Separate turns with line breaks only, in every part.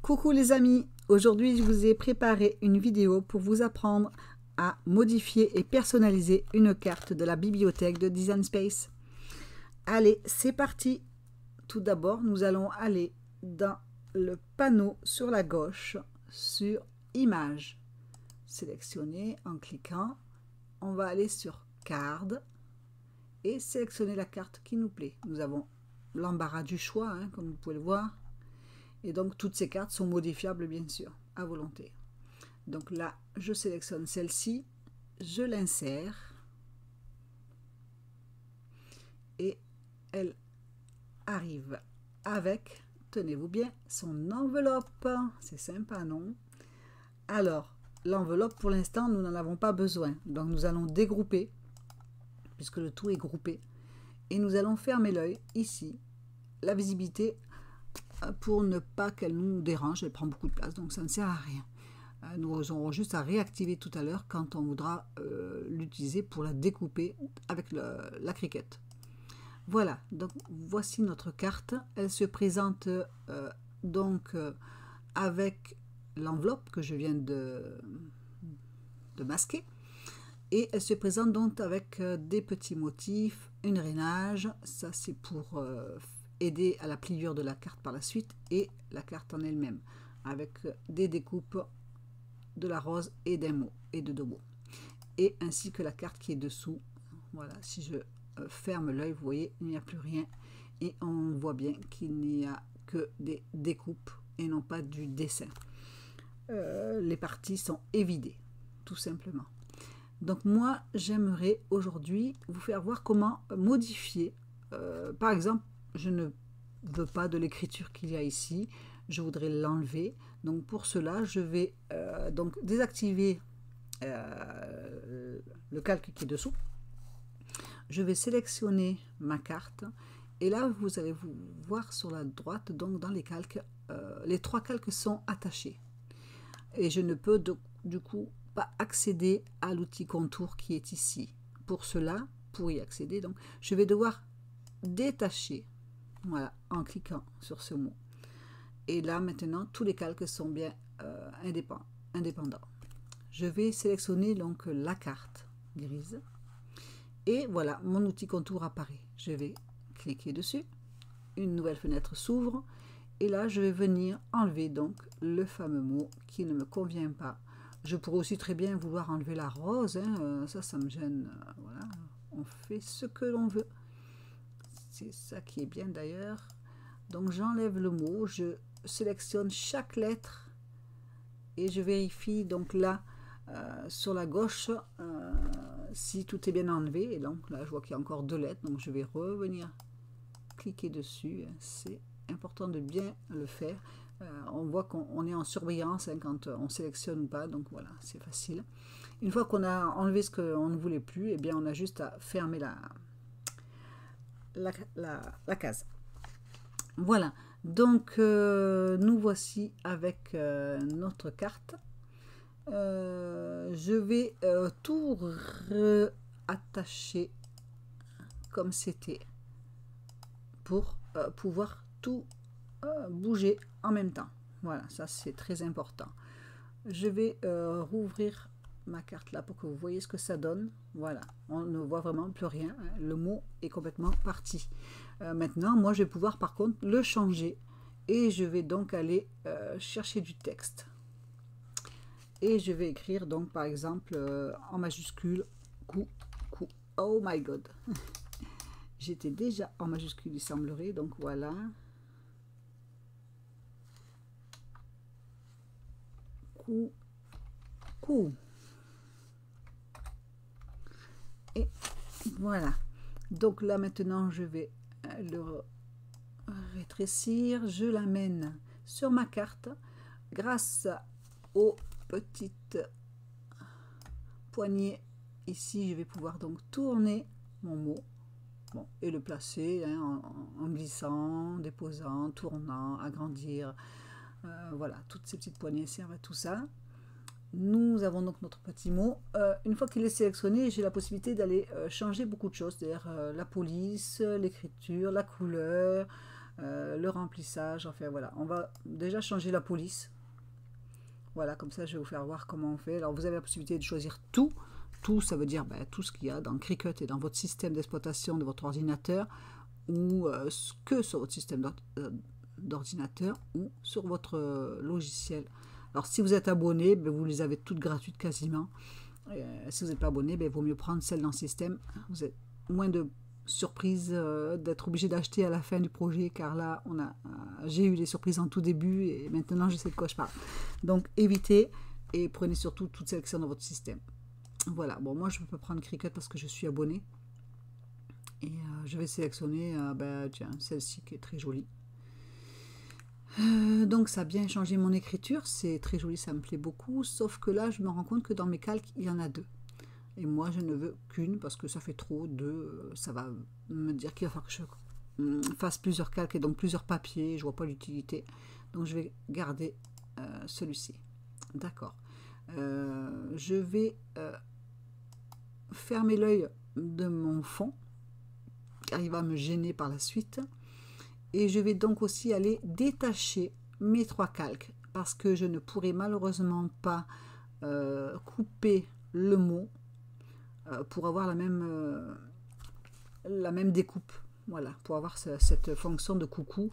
Coucou les amis, aujourd'hui je vous ai préparé une vidéo pour vous apprendre à modifier et personnaliser une carte de la bibliothèque de Design Space. Allez, c'est parti. Tout d'abord, nous allons aller dans le panneau sur la gauche sur Images. Sélectionner en cliquant, on va aller sur Card et sélectionner la carte qui nous plaît. Nous avons l'embarras du choix, hein, comme vous pouvez le voir. Et donc, toutes ces cartes sont modifiables, bien sûr, à volonté. Donc là, je sélectionne celle-ci, je l'insère. Et elle arrive avec, tenez-vous bien, son enveloppe. C'est sympa, non? Alors, l'enveloppe, pour l'instant, nous n'en avons pas besoin. Donc, nous allons dégrouper, puisque le tout est groupé. Et nous allons fermer l'œil, ici. La visibilité, pour ne pas qu'elle nous dérange, elle prend beaucoup de place, donc ça ne sert à rien. Nous aurons juste à réactiver tout à l'heure quand on voudra l'utiliser pour la découper avec la cricket. Voilà, donc voici notre carte. Elle se présente avec l'enveloppe que je viens de masquer. Et elle se présente donc avec des petits motifs, une rainage, ça c'est pour aider à la pliure de la carte par la suite, et la carte en elle-même, avec des découpes de la rose et d'un mot, et de deux mots. Et ainsi que la carte qui est dessous. Voilà, si je ferme l'œil, vous voyez, il n'y a plus rien. Et on voit bien qu'il n'y a que des découpes et non pas du dessin. Les parties sont évidées, tout simplement. Donc moi, j'aimerais aujourd'hui vous faire voir comment modifier. Par exemple, je ne veux pas de l'écriture qu'il y a ici. Je voudrais l'enlever. Donc pour cela, je vais donc désactiver le calque qui est dessous. Je vais sélectionner ma carte. Et là, vous allez vous voir sur la droite, donc dans les calques, les trois calques sont attachés. Et je ne peux du coup pas accéder à l'outil contour qui est ici. Pour cela, pour y accéder, donc, je vais devoir détacher, voilà, en cliquant sur ce mot. Et là, maintenant, tous les calques sont bien indépendants. Je vais sélectionner donc la carte grise. Et voilà, mon outil contour apparaît. Je vais cliquer dessus. Une nouvelle fenêtre s'ouvre. Et là, je vais venir enlever donc le fameux mot qui ne me convient pas. Je pourrais aussi très bien vouloir enlever la rose, hein, ça me gêne. Voilà, on fait ce que l'on veut. C'est ça qui est bien d'ailleurs. Donc j'enlève le mot, je sélectionne chaque lettre et je vérifie donc là sur la gauche si tout est bien enlevé. Et donc là, je vois qu'il y a encore deux lettres, donc je vais revenir cliquer dessus. C'est important de bien le faire. On voit qu'on est en surbrillance hein, quand on sélectionne ou pas, donc voilà, c'est facile. Une fois qu'on a enlevé ce qu'on ne voulait plus, eh bien on a juste à fermer la case. Voilà, donc nous voici avec notre carte. Je vais tout attacher comme c'était pour pouvoir tout bouger en même temps. Voilà, ça c'est très important. Je vais rouvrir ma carte là pour que vous voyez ce que ça donne. Voilà, on ne voit vraiment plus rien. Hein. Le mot est complètement parti. Maintenant, moi je vais pouvoir par contre le changer et je vais donc aller chercher du texte. Et je vais écrire donc par exemple en majuscule coucou. Oh my god. J'étais déjà en majuscule, il semblerait, donc voilà. Coucou. Et voilà. Donc là maintenant, je vais le rétrécir. Je l'amène sur ma carte grâce aux petites poignées. Ici, je vais pouvoir donc tourner mon mot. Bon, et le placer hein, en glissant, déposant, tournant, agrandir. Voilà, toutes ces petites poignées servent à tout ça. Nous avons donc notre petit mot. Une fois qu'il est sélectionné, j'ai la possibilité d'aller changer beaucoup de choses, c'est-à-dire la police, l'écriture, la couleur, le remplissage, enfin voilà. On va déjà changer la police. Voilà, comme ça je vais vous faire voir comment on fait. Alors vous avez la possibilité de choisir tout. Tout, ça veut dire tout ce qu'il y a dans Cricut et dans votre système d'exploitation de votre ordinateur, ou que sur votre système d'ordinateur ou sur votre logiciel. Alors si vous êtes abonné, vous les avez toutes gratuites quasiment. Si vous n'êtes pas abonné, il vaut mieux prendre celle dans le système. Vous êtes moins de surprises d'être obligé d'acheter à la fin du projet, car là j'ai eu des surprises en tout début et maintenant je sais de quoi je parle. Donc évitez et prenez surtout toutes celles qui sont dans votre système. Voilà, bon, moi je peux prendre Cricut parce que je suis abonné. Et je vais sélectionner tiens, celle-ci qui est très jolie. Donc ça a bien changé mon écriture, c'est très joli, ça me plaît beaucoup. Sauf que là, je me rends compte que dans mes calques, il y en a deux. Et moi, je ne veux qu'une parce que ça fait trop de... Ça va me dire qu'il va falloir que je fasse plusieurs calques et donc plusieurs papiers. Je vois pas l'utilité. Donc je vais garder celui-ci. D'accord. Je vais fermer l'œil de mon fond, car il va me gêner par la suite. Et je vais donc aussi aller détacher mes trois calques, parce que je ne pourrai malheureusement pas couper le mot pour avoir la même découpe. Voilà, pour avoir cette fonction de coucou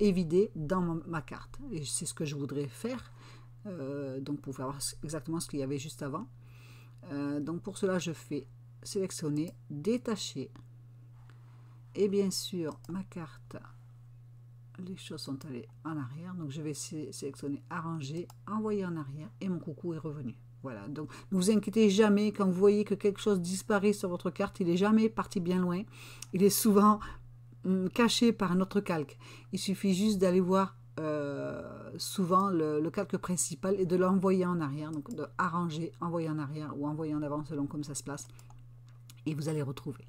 évidée dans ma carte. Et c'est ce que je voudrais faire, donc pour voir exactement ce qu'il y avait juste avant. Donc pour cela, je fais sélectionner, détacher, et bien sûr ma carte, les choses sont allées en arrière, donc je vais sélectionner arranger, envoyer en arrière, et mon coucou est revenu. Voilà, donc ne vous inquiétez jamais quand vous voyez que quelque chose disparaît sur votre carte, il n'est jamais parti bien loin, il est souvent caché par un autre calque. Il suffit juste d'aller voir souvent le calque principal et de l'envoyer en arrière, donc de arranger, envoyer en arrière ou envoyer en avant selon comme ça se place, et vous allez retrouver.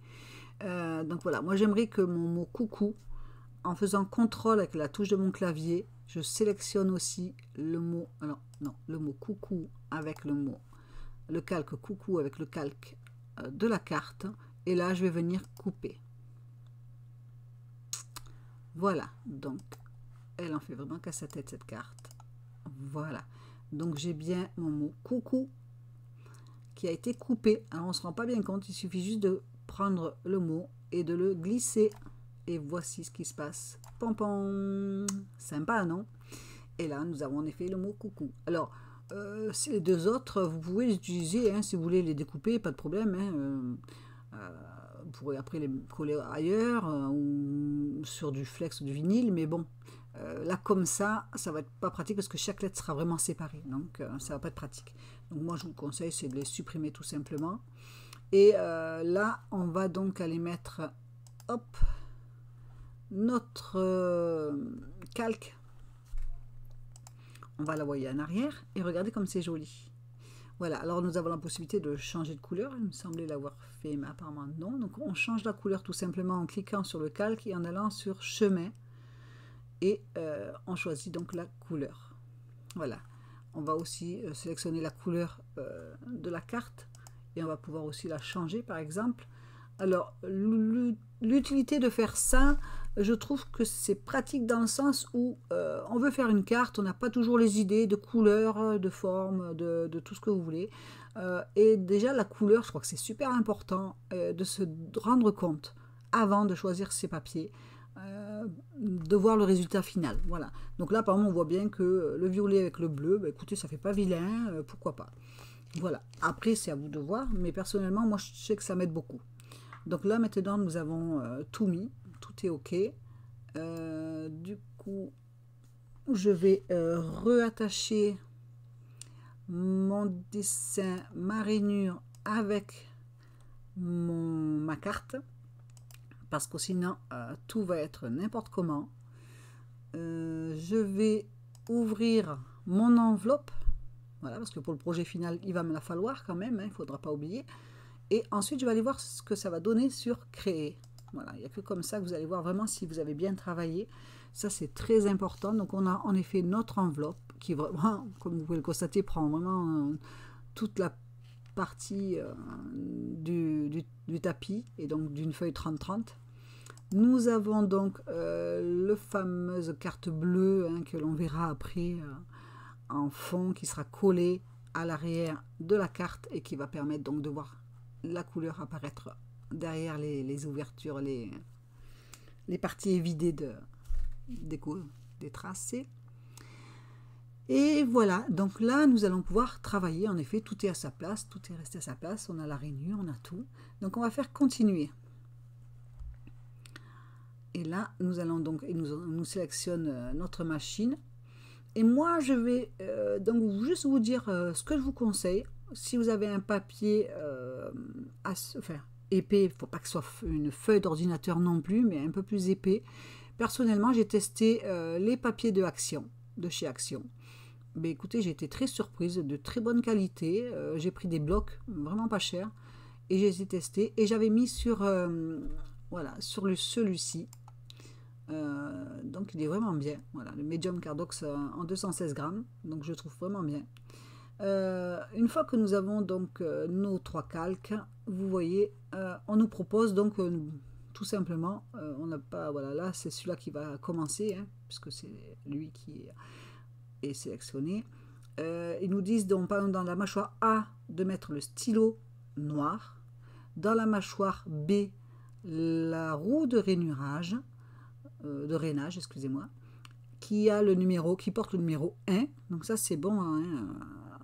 Donc voilà, moi j'aimerais que mon mot coucou, en faisant CTRL avec la touche de mon clavier, je sélectionne aussi le mot, alors non, le mot coucou avec le calque coucou avec le calque de la carte, et là je vais venir couper. Voilà, donc elle en fait vraiment qu'à sa tête cette carte. Voilà, donc j'ai bien mon mot coucou qui a été coupé. Alors on ne se rend pas bien compte, il suffit juste de prendre le mot et de le glisser. Et voici ce qui se passe. Pom pom, sympa, non? Et là, nous avons en effet le mot coucou. Alors, les deux autres, vous pouvez les utiliser, hein, si vous voulez les découper, pas de problème. Hein, vous pourrez après les coller ailleurs ou sur du flex ou du vinyle, mais bon, là comme ça va être pas pratique parce que chaque lettre sera vraiment séparée, donc ça va pas être pratique. Donc moi, je vous conseille, c'est de les supprimer tout simplement. Et là, on va donc aller mettre, hop, notre calque, on va l'envoyer en arrière et regardez comme c'est joli. Voilà, alors nous avons la possibilité de changer de couleur, il me semblait l'avoir fait mais apparemment non. Donc on change la couleur tout simplement en cliquant sur le calque et en allant sur chemin, et on choisit donc la couleur. Voilà, on va aussi sélectionner la couleur de la carte et on va pouvoir aussi la changer par exemple. Alors l'utilité de faire ça, je trouve que c'est pratique dans le sens où on veut faire une carte, on n'a pas toujours les idées de couleur, de forme, de tout ce que vous voulez. Et déjà la couleur, je crois que c'est super important de se rendre compte avant de choisir ses papiers, de voir le résultat final. Voilà. Donc là par exemple on voit bien que le violet avec le bleu, écoutez, ça fait pas vilain, pourquoi pas. Voilà. Après c'est à vous de voir, mais personnellement moi je sais que ça m'aide beaucoup. Donc là maintenant nous avons tout mis, tout est ok. Du coup je vais reattacher mon dessin, ma rainure avec ma carte, parce que sinon tout va être n'importe comment. Je vais ouvrir mon enveloppe, voilà, parce que pour le projet final il va me la falloir quand même, hein, il ne faudra pas oublier. Et ensuite, je vais aller voir ce que ça va donner sur créer. Voilà, il n'y a que comme ça que vous allez voir vraiment si vous avez bien travaillé. Ça, c'est très important. Donc, on a en effet notre enveloppe qui, vraiment, comme vous pouvez le constater, prend vraiment toute la partie du tapis et donc d'une feuille 30-30. Nous avons donc le fameuse carte bleue hein, que l'on verra après en fond qui sera collée à l'arrière de la carte et qui va permettre donc de voir la couleur apparaître derrière les ouvertures, les parties évidées des tracés. Et voilà, donc là nous allons pouvoir travailler, en effet tout est à sa place, tout est resté à sa place, on a la rainure, on a tout. Donc on va faire continuer. Et là nous allons donc, il nous sélectionne notre machine. Et moi je vais donc juste vous dire ce que je vous conseille. Si vous avez un papier épais, il ne faut pas que ce soit une feuille d'ordinateur non plus, mais un peu plus épais. Personnellement j'ai testé les papiers de Action, de chez Action. Mais écoutez, j'ai été très surprise, de très bonne qualité. J'ai pris des blocs vraiment pas chers et j'ai les testés. Et j'avais mis sur, voilà, sur celui-ci. Donc il est vraiment bien. Voilà, le Medium Cardox en 216 grammes. Donc je trouve vraiment bien. Une fois que nous avons donc nos 3 calques, vous voyez, on nous propose donc tout simplement, on n'a pas, voilà, là c'est celui-là qui va commencer, hein, puisque c'est lui qui est sélectionné. Ils nous disent donc par exemple dans la mâchoire A de mettre le stylo noir, dans la mâchoire B la roue de rainurage, excusez-moi, qui a le numéro, qui porte le numéro 1. Donc ça c'est bon hein,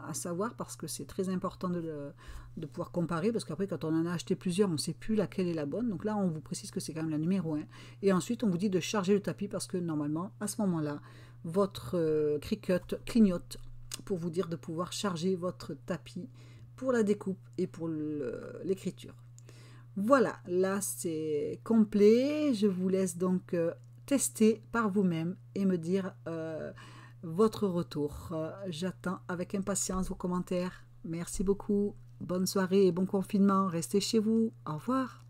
à savoir parce que c'est très important de pouvoir comparer, parce qu'après quand on en a acheté plusieurs on ne sait plus laquelle est la bonne. Donc là on vous précise que c'est quand même la numéro 1. Et ensuite on vous dit de charger le tapis parce que normalement à ce moment là votre Cricut clignote pour vous dire de pouvoir charger votre tapis pour la découpe et pour l'écriture. Voilà, là c'est complet. Je vous laisse donc tester par vous-même et me dire votre retour. J'attends avec impatience vos commentaires. Merci beaucoup. Bonne soirée et bon confinement. Restez chez vous. Au revoir.